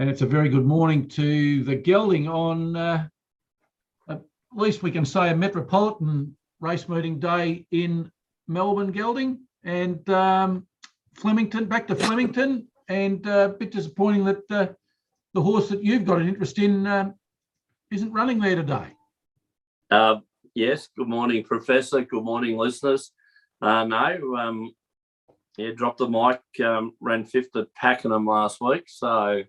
And it's a very good morning to the Gelding on, at least we can say, a metropolitan race meeting day in Melbourne, Gelding. And Flemington, back to Flemington. And a bit disappointing that the horse that you've got an interest in isn't running there today. Yes, good morning, Professor. Good morning, listeners. Dropped the mic, ran fifth at Pakenham last week. So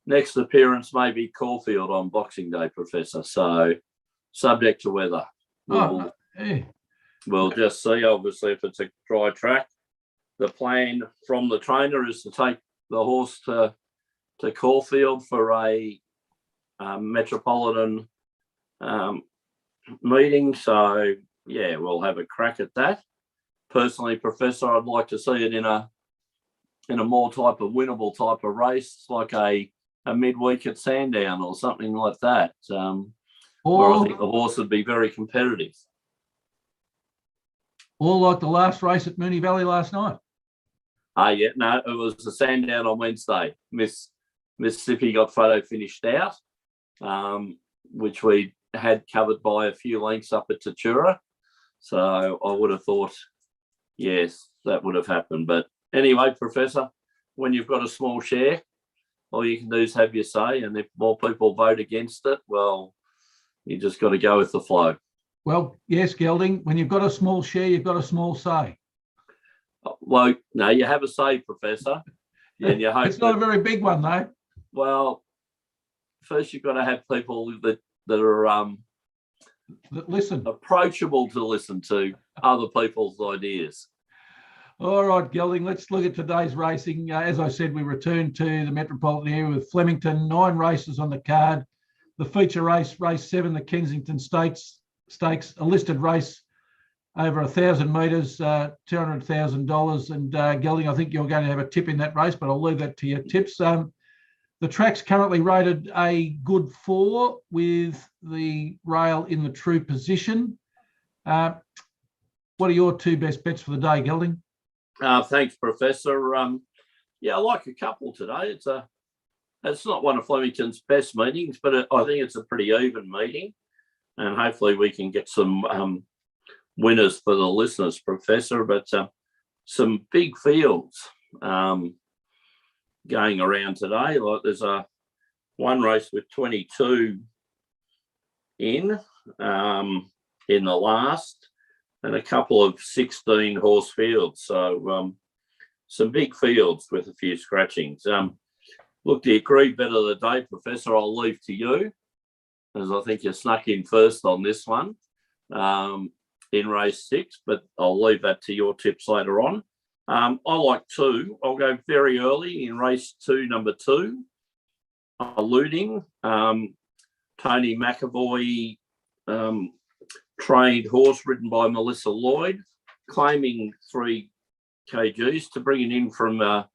next appearance may be Caulfield on Boxing Day, Professor. So subject to weather. We'll just see, obviously, if it's a dry track. The plan from the trainer is to take the horse to Caulfield for a metropolitan meeting. So, yeah, we'll have a crack at that. Personally, Professor, I'd like to see it in a more type of winnable type of race, like a midweek at Sandown or something like that, where I think the horse would be very competitive. Or like the last race at Moonee Valley last night. Yeah, no, it was the Sandown on Wednesday. Mississippi got photo finished out, which we had covered by a few lengths up at Tatura. So I would have thought, yes, that would have happened. But anyway, Professor, when you've got a small share, all you can do is have your say. And if more people vote against it, well, you just got to go with the flow. Well, yes, Gelding, when you've got a small share, you've got a small say. Well, no, you have a say, Professor. And you hope it's not a very big one, though. Well, first you've got to have people that are listen, approachable to listen to other people's ideas. All right, Gelding, let's look at today's racing. As I said, we return to the metropolitan area with Flemington, 9 races on the card. The feature race, race 7, the Kensington Stakes, a listed race over 1,000 metres, $200,000. And Gelding, I think you're going to have a tip in that race, but I'll leave that to your tips. The track's currently rated a good 4 with the rail in the true position. What are your 2 best bets for the day, Gelding? Thanks, Professor. I like a couple today. It's not one of Flemington's best meetings, but I think it's a pretty even meeting. And hopefully we can get some winners for the listeners, Professor. But some big fields going around today. Like there's one race with 22 in the last, and a couple of 16 horse fields. So some big fields with a few scratchings. Look, the agreed bet of the day, Professor, I'll leave to you, as I think you snuck in first on this one in race 6, but I'll leave that to your tips later on. I like 2. I'll go very early in race 2, number 2, Alluding. Tony McAvoy, trained horse ridden by Melissa Lloyd, claiming 3 kgs to bring it in from the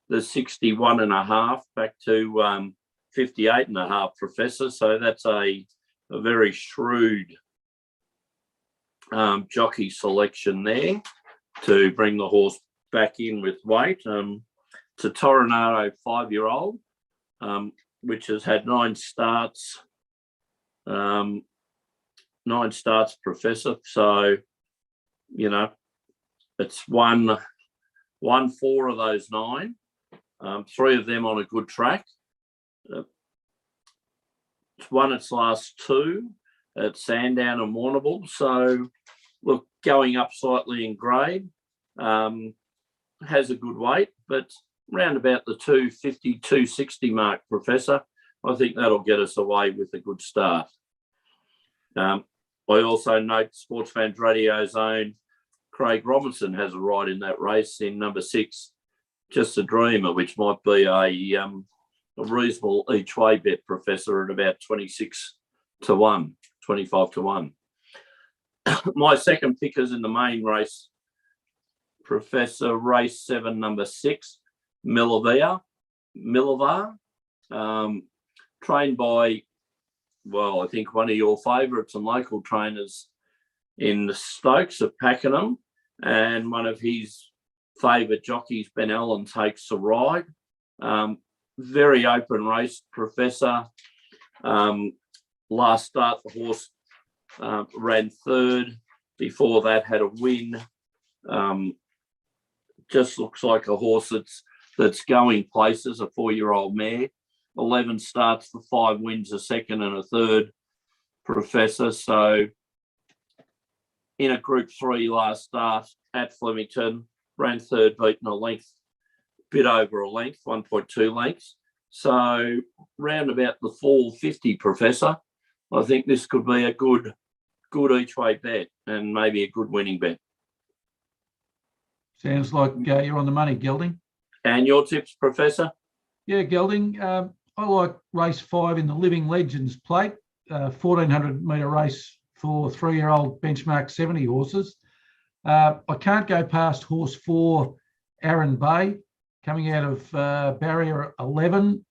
61.5 back to 58.5, Professor. So that's a very shrewd jockey selection there to bring the horse back in with weight. It's a Toronado 5-year-old, which has had 9 starts. 9 starts, Professor. So, it's won 4 of those 9. 3 of them on a good track. It's won its last 2 at Sandown and Warrnambool. So, look, going up slightly in grade. Has a good weight, but round about the 250, 260 mark, Professor. I think that'll get us away with a good start. I also note Sportsfans Radio's own Craig Robinson has a ride in that race in number 6, Just a Dreamer, which might be a reasonable each way bet, Professor, at about 26 to 1, 25 to 1. My second pick is in the main race, Professor, race 7, number 6, Millivar, trained by, well, I think one of your favourites and local trainers in the Stokes at Pakenham, and one of his favourite jockeys, Ben Allen, takes a ride. very open race, Professor. Last start, the horse ran third. Before that, had a win. Just looks like a horse that's going places, a 4-year-old mare. 11 starts for 5 wins, a second and a third, Professor. So in a Group 3 last start at Flemington, ran third, beaten a length, bit over a length, 1.2 lengths. So round about the 450, Professor. I think this could be a good each way bet and maybe a good winning bet. Sounds like you're on the money, Gelding. And your tips, Professor? Yeah, Gelding. I like race 5 in the Living Legends plate, 1400 metre race for 3-year-old benchmark 70 horses. I can't go past horse 4, Aaron Bay, coming out of barrier 11,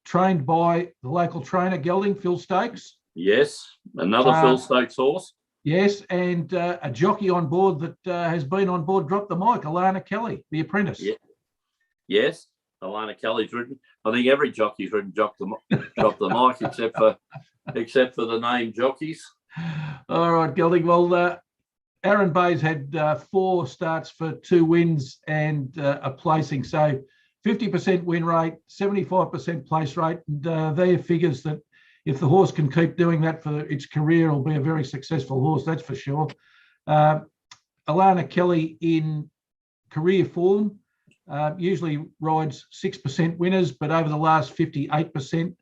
trained by the local trainer, Gelding, Phil Stokes. Yes, another Phil Stokes horse. Yes, and a jockey on board that has been on board, Drop the Mic, Alana Kelly, the apprentice. Yeah. Yes, Alana Kelly's ridden. I think every jockey's ridden Drop the Mic except for the name jockeys. All right, Gelding. Well, Aaron Bay's had 4 starts for 2 wins and a placing. So 50% win rate, 75% place rate. And they're figures that if the horse can keep doing that for its career, it'll be a very successful horse, that's for sure. Alana Kelly in career form usually rides 6% winners, but over the last 58%.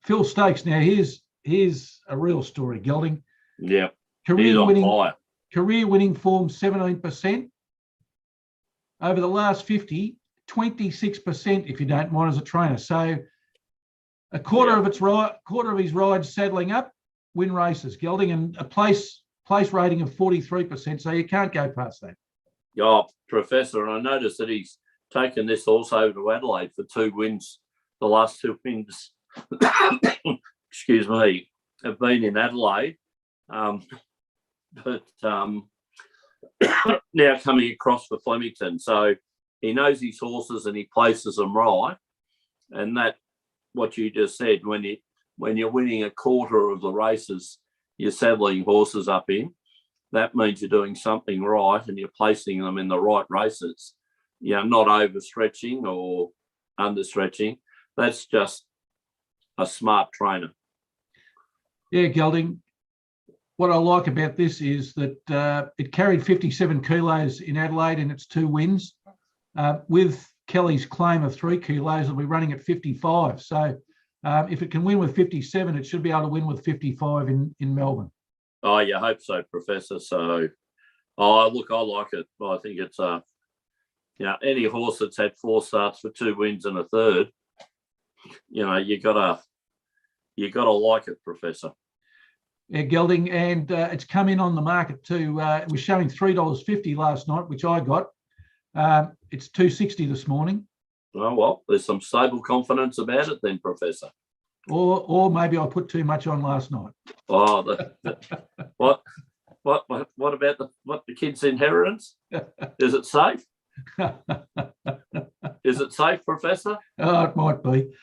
Phil Stokes, now here's a real story, Gelding. Yeah. Career winning form 17%. Over the last 50, 26%, if you don't mind, as a trainer. So a quarter of his rides saddling up, win races, Gelding, and a place rating of 43%. So you can't go past that. Yeah, Professor, and I noticed that he's taken this horse over to Adelaide for 2 wins. The last 2 wins, excuse me, have been in Adelaide. But now coming across for Flemington. So he knows his horses and he places them right. And that, what you just said, when you're winning a quarter of the races you're saddling horses up in, that means you're doing something right and you're placing them in the right races. You're not overstretching or understretching. That's just a smart trainer. Yeah, Gelding. What I like about this is that it carried 57 kilos in Adelaide in its 2 wins. With Kelly's claim of 3 kilos, it'll be running at 55. So if it can win with 57, it should be able to win with 55 in Melbourne. Oh, you hope so, Professor. So, look, I like it. I think it's any horse that's had 4 starts for 2 wins and a third, you gotta like it, Professor. Yeah, Gelding, and it's come in on the market too. It was showing $3.50 last night, which I got. It's $2.60 this morning. Oh, well, there's some stable confidence about it then, Professor. Or maybe I put too much on last night. Oh, what about the kid's inheritance? Is it safe? Is it safe, Professor? Oh, it might be.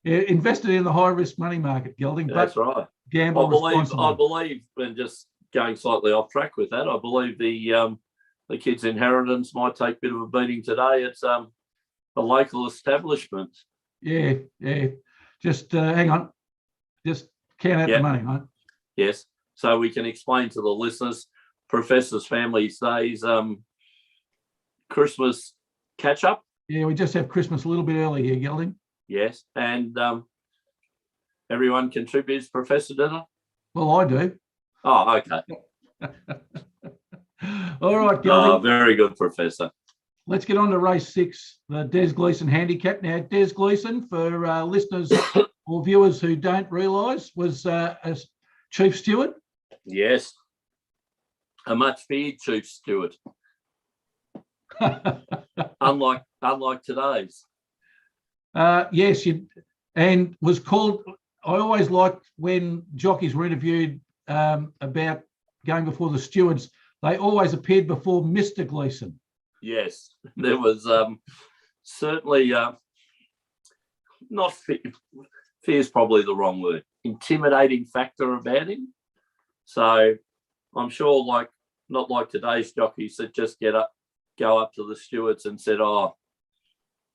Invested in the high risk money market, Gelding. That's right. Gamble responsibly. I believe, and just going slightly off track with that, I believe the kid's inheritance might take a bit of a beating today. It's a local establishment. Yeah. Just hang on. Just count out the money, mate. Yes. So we can explain to the listeners, Professor's Family Days Christmas catch up. Yeah, we just have Christmas a little bit early here, Gelding. Yes, and everyone contributes, Professor, doesn't it? Well, I do. Oh, okay. All right, Gelding. Oh, very good, Professor. Let's get on to race 6, the Des Gleason Handicap. Now, Des Gleason, for listeners or viewers who don't realise, was a chief steward. Yes, a much feared chief steward. unlike today's. Yes, and was called. I always liked when jockeys were interviewed about going before the stewards. They always appeared before Mr. Gleason. Yes, there was certainly not fear is probably the wrong word, intimidating factor about him. So I'm sure, like, not like today's jockeys that just go up to the stewards and said, oh,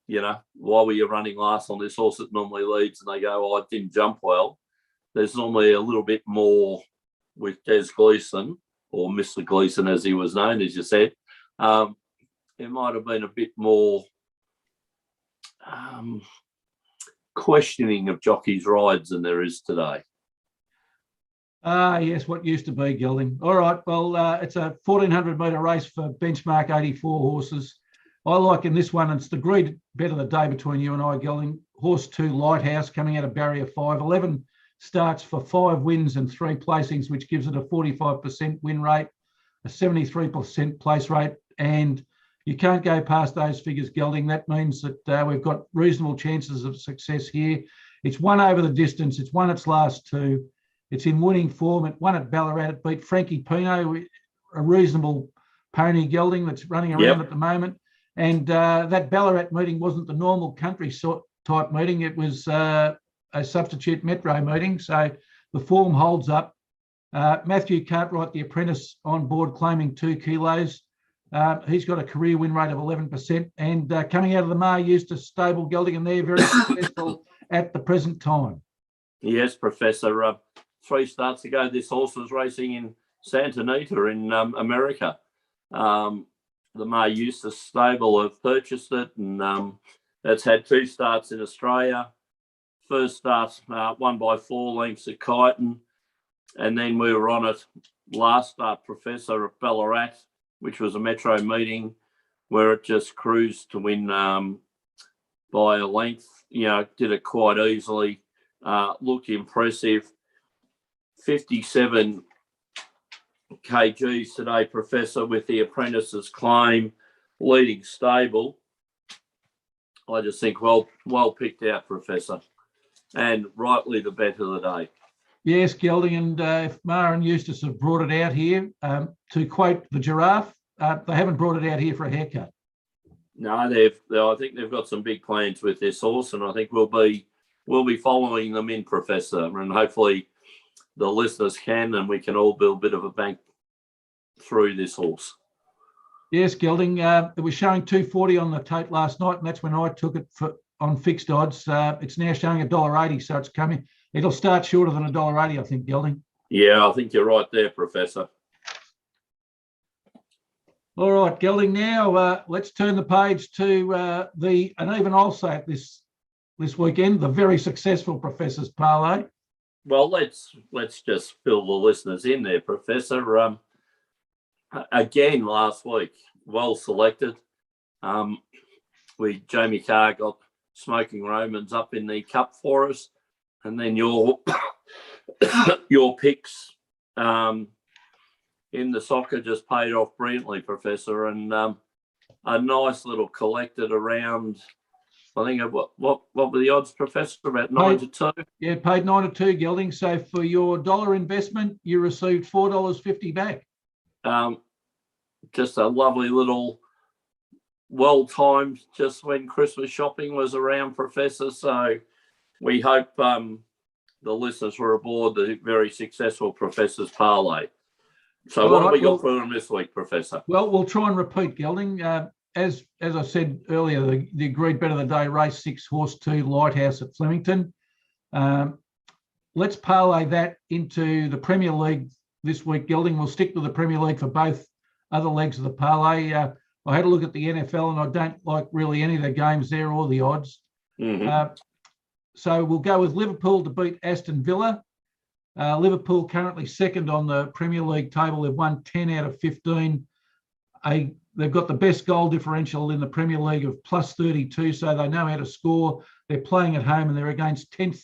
you know, why were you running last on this horse that normally leads? And they go, oh, it didn't jump well. There's normally a little bit more with Des Gleason, or Mr. Gleason as he was known, as you said. It might have been a bit more questioning of jockeys' rides than there is today. Yes, what used to be, Gelding. All right, well, it's a 1,400-metre race for benchmark 84 horses. I like in this one, it's the agreed bet of the day between you and I, Gelding. Horse 2, Lighthouse, coming out of barrier 5. 11 starts for 5 wins and 3 placings, which gives it a 45% win rate, a 73% place rate, and you can't go past those figures, Gelding. That means that we've got reasonable chances of success here. It's won over the distance. It's won its last 2. It's in winning form. It won at Ballarat. It beat Frankie Pino, a reasonable pony, Gelding, that's running around at the moment. And that Ballarat meeting wasn't the normal country type meeting. It was a substitute metro meeting. So the form holds up. Matthew Cartwright, the apprentice, on board claiming 2 kilos. He's got a career win rate of 11%. And coming out of the Mar Eustace stable, Gelding, and they're very successful at the present time. Yes, Professor. 3 starts ago, this horse was racing in Santa Anita in America. The Mar Eustace stable have purchased it, and it's had 2 starts in Australia. First start won by 4 lengths at Kyneton, and then we were on it last start, Professor, at Ballarat, which was a metro meeting where it just cruised to win by a length. You know, did it quite easily, looked impressive. 57 kgs today, Professor, with the apprentice's claim, leading stable. I just think well picked out, Professor, and rightly the bet of the day. Yes, Gelding, and if Mar and Eustace have brought it out here, to quote the giraffe, they haven't brought it out here for a haircut. No, I think they've got some big plans with this horse, and I think we'll be following them in, Professor, and hopefully the listeners can, and we can all build a bit of a bank through this horse. Yes, Gelding. It was showing 240 on the tote last night, and that's when I took it on fixed odds. It's now showing $1.80, so it's coming. It'll start shorter than $1.80, I think, Gelding. Yeah, I think you're right there, Professor. All right, Gelding. Now let's turn the page to and even I'll say it this weekend, the very successful Professor's Parlay. Well, let's just fill the listeners in there, Professor. Again, last week, well selected. Jamie Carr got Smoking Romans up in the cup for us, and then your picks in the soccer just paid off brilliantly, Professor, and a nice little collected around. I think what were the odds, Professor? About 9 to 2. Yeah, paid 9 to 2, Gelding. So for your $1 investment, you received $4.50 back. Just a lovely little, well-timed, just when Christmas shopping was around, Professor. So we hope the listeners were aboard the very successful Professor's Parlay. So what have we got for them this week, Professor? Well, we'll try and repeat, Gelding. As I said earlier, the agreed bet of the day, race 6, horse 2, Lighthouse at Flemington. Let's parlay that into the Premier League this week, Gelding. We'll stick with the Premier League for both other legs of the parlay. I had a look at the NFL, and I don't like really any of the games there or the odds. Mm-hmm. So we'll go with Liverpool to beat Aston Villa. Liverpool currently second on the Premier League table. They've won 10 out of 15. They've got the best goal differential in the Premier League of plus 32, so they know how to score. They're playing at home, and they're against 10th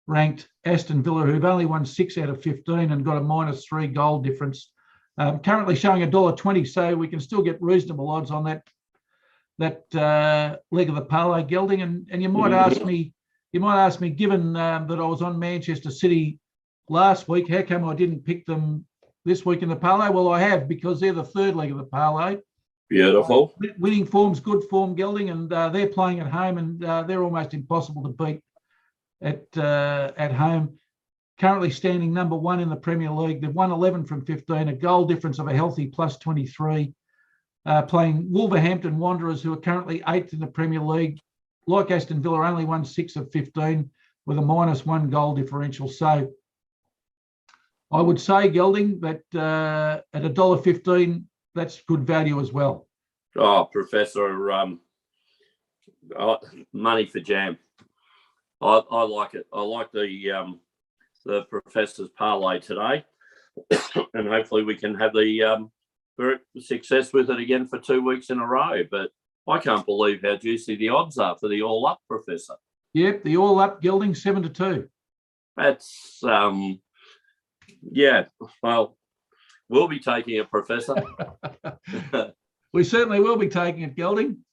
ranked Aston Villa, who've only won 6 out of 15 and got a -3 goal difference. Currently showing $1.20, so we can still get reasonable odds on that leg of the parlay, Gelding. And you might ask me, given that I was on Manchester City last week, how come I didn't pick them this week in the parlay? Well, I have, because they're the third leg of the parlay. Beautiful. Winning form's good form, Gelding, and they're playing at home, and they're almost impossible to beat at home. Currently standing number 1 in the Premier League. They've won 11 from 15, a goal difference of a healthy plus 23. Playing Wolverhampton Wanderers, who are currently 8th in the Premier League. Like Aston Villa, only won 6 of 15 with a -1 goal differential. So I would say, Gelding, that at $1.15, that's good value as well. Oh, Professor, money for jam. I like it. I like the Professor's parlay today, and hopefully we can have the success with it again for 2 weeks in a row. But I can't believe how juicy the odds are for the all up, Professor. Yep, the all up, Gelding 7-2. That's yeah. Well, we'll be taking it, Professor. We certainly will be taking it, Gelding.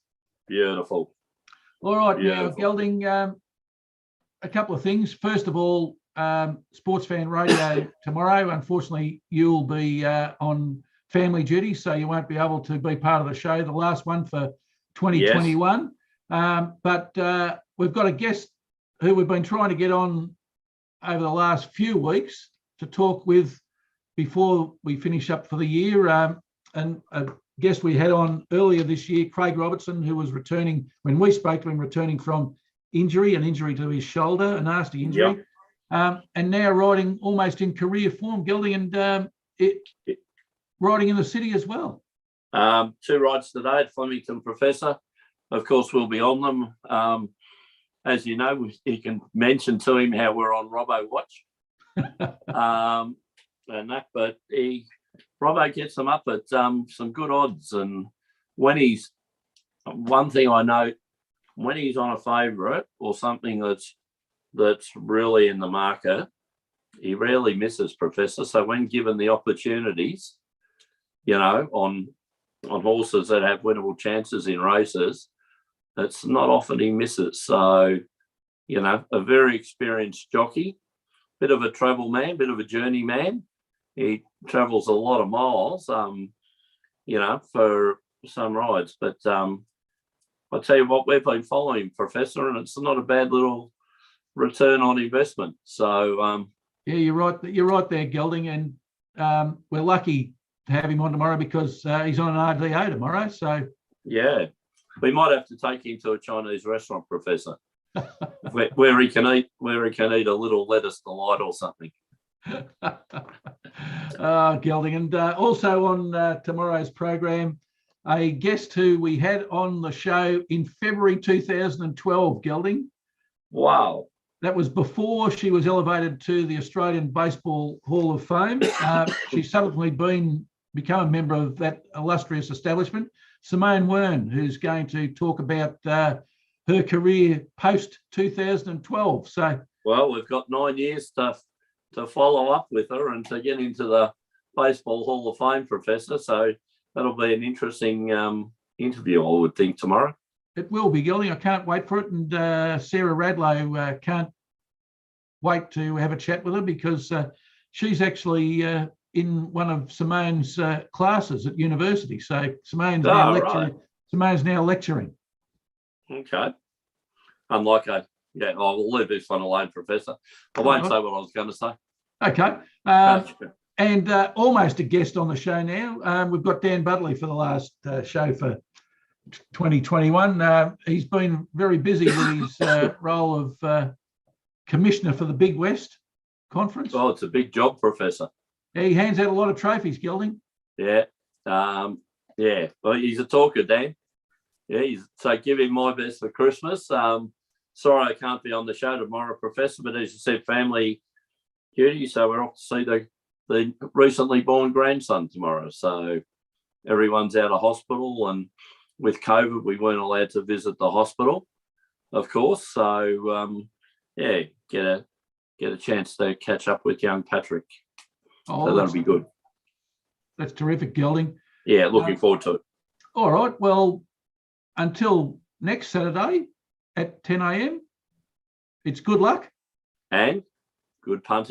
Beautiful. All right, Beautiful. now, Gelding, a couple of things. First of all, Sports Fan Radio tomorrow. Unfortunately, you'll be on family duty, so you won't be able to be part of the show, the last one for 2021. Yes. But we've got a guest who we've been trying to get on over the last few weeks to talk with before we finish up for the year. And a guest we had on earlier this year, Craig Robertson, who was returning, when we spoke to him, returning from an injury to his shoulder, a nasty injury. Yep. And now riding almost in career form, Gelding, and riding in the city as well. 2 rides today at Flemington, Professor. Of course, we'll be on them. As you know, you can mention to him how we're on Robbo Watch. And that, but Robbo gets them up at some good odds. And when he's, one thing I know, when he's on a favourite or something that's really in the market, he rarely misses, Professor. So when given the opportunities, you know, on horses that have winnable chances in races, it's not often he misses. So, you know, a very experienced jockey, bit of a travel man, bit of a journey man. He travels a lot of miles, you know, for some rides. But I'll tell you what, we've been following, Professor, and it's not a bad little return on investment. So yeah, you're right. You're right there, Gelding, and we're lucky to have him on tomorrow because he's on an RDO tomorrow. So yeah, we might have to take him to a Chinese restaurant, Professor, where he can eat a little lettuce delight or something. Gelding, and also on tomorrow's program, a guest who we had on the show in February 2012, Gelding. Wow. That was before she was elevated to the Australian Baseball Hall of Fame. She's subsequently become a member of that illustrious establishment. Simone Wern, who's going to talk about her career post-2012. So, well, we've got 9 years to follow up with her and to get into the Baseball Hall of Fame, Professor. So that'll be an interesting interview, I would think, tomorrow. It will be, Gelding. I can't wait for it. And Sarah Radlow can't wait to have a chat with her because she's actually in one of Simone's classes at university. So Simone's now lecturing. Right. Simone's now lecturing. Okay. Unlike I'll leave this one alone, Professor. I won't say what I was going to say. Okay. And almost a guest on the show now. We've got Dan Budley for the last show for 2021. He's been very busy with his role of commissioner for the Big West Conference. Oh, it's a big job, Professor. He hands out a lot of trophies, Gelding. Yeah. Yeah. Well, he's a talker, Dan. Yeah. So give him my best for Christmas. Sorry I can't be on the show tomorrow, Professor, but as you said, family duty. So we're off to see the recently born grandson tomorrow. So everyone's out of hospital, and with COVID, we weren't allowed to visit the hospital, of course. So, yeah, get a chance to catch up with young Patrick. Oh, so that'll be good. That's terrific, Gelding. Yeah, looking forward to it. All right. Well, until next Saturday at 10 a.m., it's good luck. And good punting.